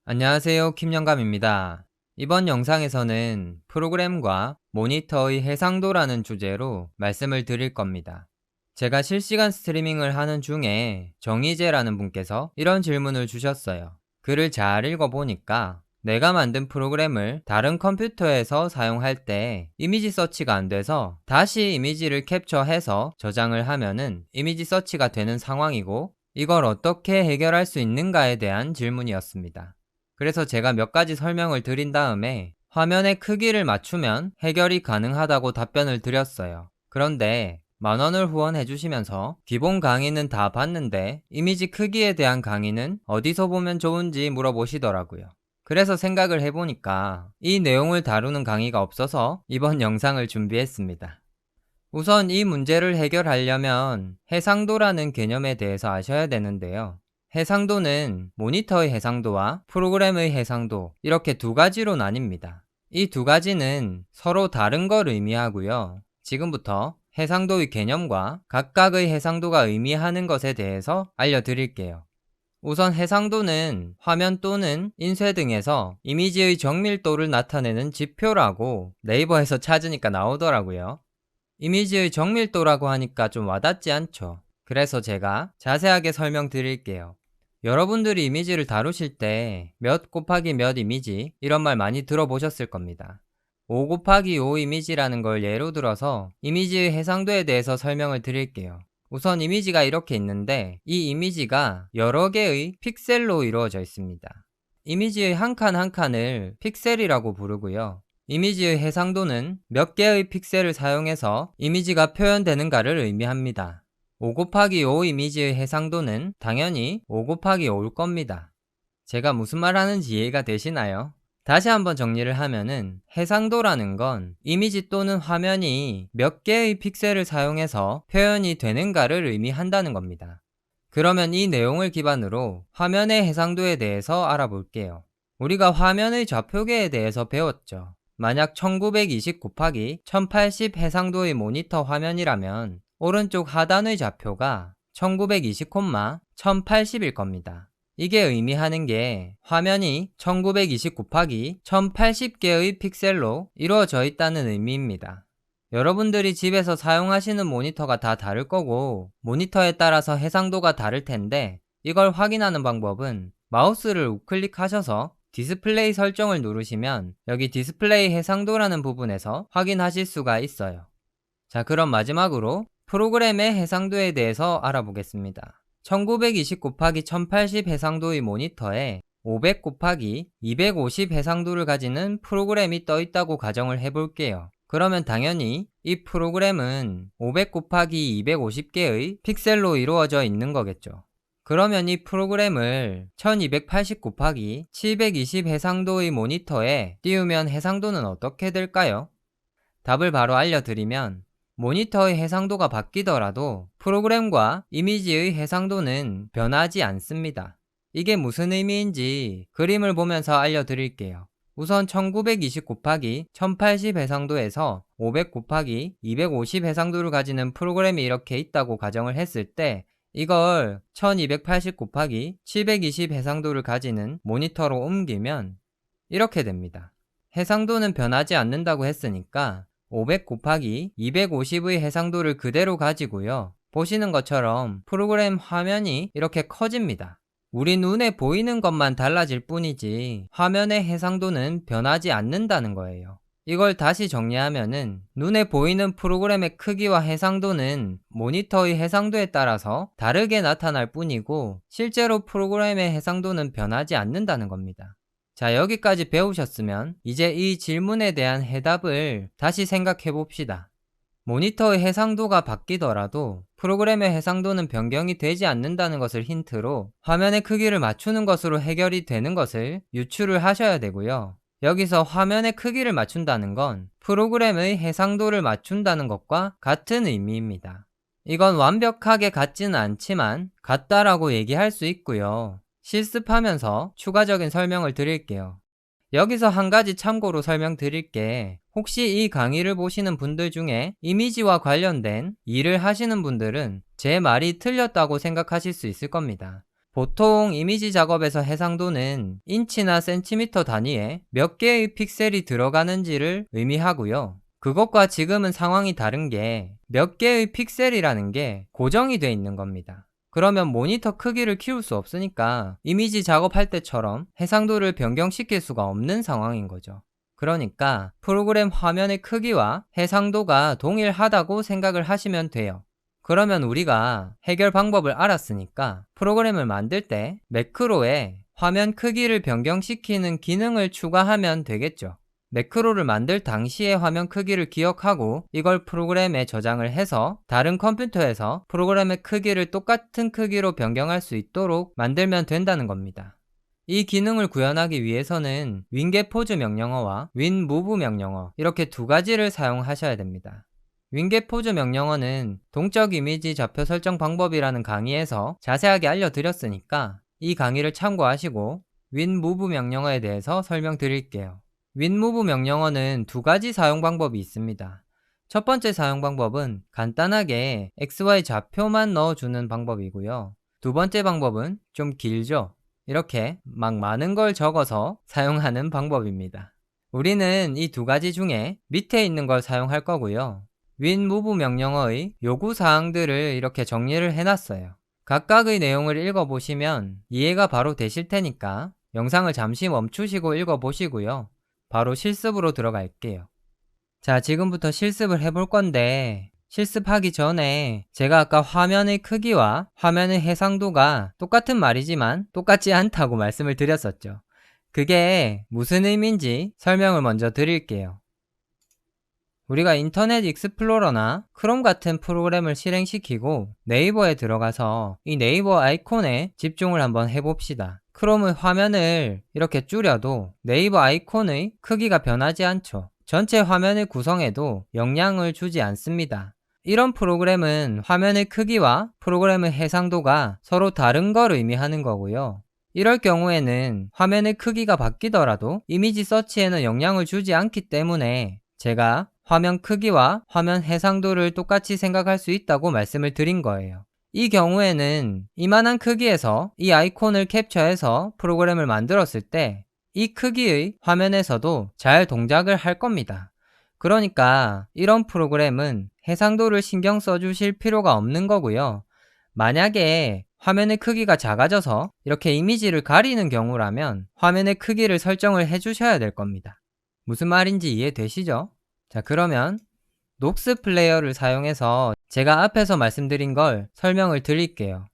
안녕하세요. 킴영감입니다. 이번 영상에서는 프로그램과 모니터의 해상도라는 주제로 말씀을 드릴 겁니다. 제가 실시간 스트리밍을 하는 중에 정희재라는 분께서 이런 질문을 주셨어요. 글을 잘 읽어보니까 내가 만든 프로그램을 다른 컴퓨터에서 사용할 때 이미지 서치가 안 돼서 다시 이미지를 캡처해서 저장을 하면은 이미지 서치가 되는 상황이고, 이걸 어떻게 해결할 수 있는가에 대한 질문이었습니다. 그래서 제가 몇 가지 설명을 드린 다음에 화면의 크기를 맞추면 해결이 가능하다고 답변을 드렸어요. 그런데 10,000원을 후원해 주시면서 기본 강의는 다 봤는데 이미지 크기에 대한 강의는 어디서 보면 좋은지 물어보시더라고요. 그래서 생각을 해보니까 이 내용을 다루는 강의가 없어서 이번 영상을 준비했습니다. 우선 이 문제를 해결하려면 해상도라는 개념에 대해서 아셔야 되는데요. 해상도는 모니터의 해상도와 프로그램의 해상도, 이렇게 두 가지로 나뉩니다. 이 두 가지는 서로 다른 걸 의미하고요. 지금부터 해상도의 개념과 각각의 해상도가 의미하는 것에 대해서 알려드릴게요. 우선 해상도는 화면 또는 인쇄 등에서 이미지의 정밀도를 나타내는 지표라고 네이버에서 찾으니까 나오더라고요. 이미지의 정밀도라고 하니까 좀 와닿지 않죠? 그래서 제가 자세하게 설명드릴게요. 여러분들이 이미지를 다루실 때 몇 곱하기 몇 이미지, 이런 말 많이 들어보셨을 겁니다. 5 곱하기 5 이미지라는 걸 예로 들어서 이미지의 해상도에 대해서 설명을 드릴게요. 우선 이미지가 이렇게 있는데 이 이미지가 여러 개의 픽셀로 이루어져 있습니다. 이미지의 한 칸 한 칸을 픽셀이라고 부르고요. 이미지의 해상도는 몇 개의 픽셀을 사용해서 이미지가 표현되는가를 의미합니다. 5 곱하기 5 이미지의 해상도는 당연히 5 곱하기 5일 겁니다. 제가 무슨 말 하는지 이해가 되시나요? 다시 한번 정리를 하면은 해상도라는 건 이미지 또는 화면이 몇 개의 픽셀을 사용해서 표현이 되는가를 의미한다는 겁니다. 그러면 이 내용을 기반으로 화면의 해상도에 대해서 알아볼게요. 우리가 화면의 좌표계에 대해서 배웠죠. 만약 1920 곱하기 1080 해상도의 모니터 화면이라면 오른쪽 하단의 좌표가 1920, 1080일 겁니다. 이게 의미하는 게 화면이 1920 곱하기 1080개의 픽셀로 이루어져 있다는 의미입니다. 여러분들이 집에서 사용하시는 모니터가 다 다를 거고 모니터에 따라서 해상도가 다를 텐데, 이걸 확인하는 방법은 마우스를 우클릭하셔서 디스플레이 설정을 누르시면 여기 디스플레이 해상도라는 부분에서 확인하실 수가 있어요. 자, 그럼 마지막으로 프로그램의 해상도에 대해서 알아보겠습니다. 1920 곱하기 1080 해상도의 모니터에 500 곱하기 250 해상도를 가지는 프로그램이 떠 있다고 가정을 해볼게요. 그러면 당연히 이 프로그램은 500 곱하기 250개의 픽셀로 이루어져 있는 거겠죠. 그러면 이 프로그램을 1280 곱하기 720 해상도의 모니터에 띄우면 해상도는 어떻게 될까요? 답을 바로 알려드리면 모니터의 해상도가 바뀌더라도 프로그램과 이미지의 해상도는 변하지 않습니다. 이게 무슨 의미인지 그림을 보면서 알려드릴게요. 우선 1920 곱하기 1080 해상도에서 500 곱하기 250 해상도를 가지는 프로그램이 이렇게 있다고 가정을 했을 때 이걸 1280 곱하기 720 해상도를 가지는 모니터로 옮기면 이렇게 됩니다. 해상도는 변하지 않는다고 했으니까 500 곱하기 250의 해상도를 그대로 가지고요. 보시는 것처럼 프로그램 화면이 이렇게 커집니다. 우리 눈에 보이는 것만 달라질 뿐이지 화면의 해상도는 변하지 않는다는 거예요. 이걸 다시 정리하면은 눈에 보이는 프로그램의 크기와 해상도는 모니터의 해상도에 따라서 다르게 나타날 뿐이고 실제로 프로그램의 해상도는 변하지 않는다는 겁니다. 자, 여기까지 배우셨으면 이제 이 질문에 대한 해답을 다시 생각해 봅시다. 모니터의 해상도가 바뀌더라도 프로그램의 해상도는 변경이 되지 않는다는 것을 힌트로 화면의 크기를 맞추는 것으로 해결이 되는 것을 유추를 하셔야 되고요. 여기서 화면의 크기를 맞춘다는 건 프로그램의 해상도를 맞춘다는 것과 같은 의미입니다. 이건 완벽하게 같지는 않지만 같다라고 얘기할 수 있고요. 실습하면서 추가적인 설명을 드릴게요. 여기서 한 가지 참고로 설명드릴게, 혹시 이 강의를 보시는 분들 중에 이미지와 관련된 일을 하시는 분들은 제 말이 틀렸다고 생각하실 수 있을 겁니다. 보통 이미지 작업에서 해상도는 인치나 센티미터 단위에 몇 개의 픽셀이 들어가는지를 의미하고요. 그것과 지금은 상황이 다른 게 몇 개의 픽셀이라는 게 고정이 돼 있는 겁니다. 그러면 모니터 크기를 키울 수 없으니까 이미지 작업할 때처럼 해상도를 변경시킬 수가 없는 상황인 거죠. 그러니까 프로그램 화면의 크기와 해상도가 동일하다고 생각을 하시면 돼요. 그러면 우리가 해결 방법을 알았으니까 프로그램을 만들 때 매크로에 화면 크기를 변경시키는 기능을 추가하면 되겠죠. 매크로를 만들 당시의 화면 크기를 기억하고 이걸 프로그램에 저장을 해서 다른 컴퓨터에서 프로그램의 크기를 똑같은 크기로 변경할 수 있도록 만들면 된다는 겁니다. 이 기능을 구현하기 위해서는 윙게포즈 명령어와 윈무브 명령어 이렇게 두 가지를 사용하셔야 됩니다. 윙게포즈 명령어는 동적 이미지 좌표 설정 방법이라는 강의에서 자세하게 알려드렸으니까 이 강의를 참고하시고 윈무브 명령어에 대해서 설명드릴게요. 윈무브 명령어는 두 가지 사용 방법이 있습니다. 첫 번째 사용 방법은 간단하게 XY 좌표만 넣어주는 방법이고요. 두 번째 방법은 좀 길죠. 이렇게 막 많은 걸 적어서 사용하는 방법입니다. 우리는 이 두 가지 중에 밑에 있는 걸 사용할 거고요. 윈무브 명령어의 요구사항들을 이렇게 정리를 해놨어요. 각각의 내용을 읽어보시면 이해가 바로 되실 테니까 영상을 잠시 멈추시고 읽어보시고요. 바로 실습으로 들어갈게요. 자, 지금부터 실습을 해볼 건데 실습하기 전에 제가 아까 화면의 크기와 화면의 해상도가 똑같은 말이지만 똑같지 않다고 말씀을 드렸었죠. 그게 무슨 의미인지 설명을 먼저 드릴게요. 우리가 인터넷 익스플로러나 크롬 같은 프로그램을 실행시키고 네이버에 들어가서 이 네이버 아이콘에 집중을 한번 해봅시다. 크롬의 화면을 이렇게 줄여도 네이버 아이콘의 크기가 변하지 않죠. 전체 화면의 구성에도 영향을 주지 않습니다. 이런 프로그램은 화면의 크기와 프로그램의 해상도가 서로 다른 걸 의미하는 거고요. 이럴 경우에는 화면의 크기가 바뀌더라도 이미지 서치에는 영향을 주지 않기 때문에 제가 화면 크기와 화면 해상도를 똑같이 생각할 수 있다고 말씀을 드린 거예요. 이 경우에는 이만한 크기에서 이 아이콘을 캡처해서 프로그램을 만들었을 때 이 크기의 화면에서도 잘 동작을 할 겁니다. 그러니까 이런 프로그램은 해상도를 신경 써주실 필요가 없는 거고요. 만약에 화면의 크기가 작아져서 이렇게 이미지를 가리는 경우라면 화면의 크기를 설정을 해주셔야 될 겁니다. 무슨 말인지 이해되시죠? 자, 그러면 녹스 플레이어를 사용해서 제가 앞에서 말씀드린 걸 설명을 드릴게요.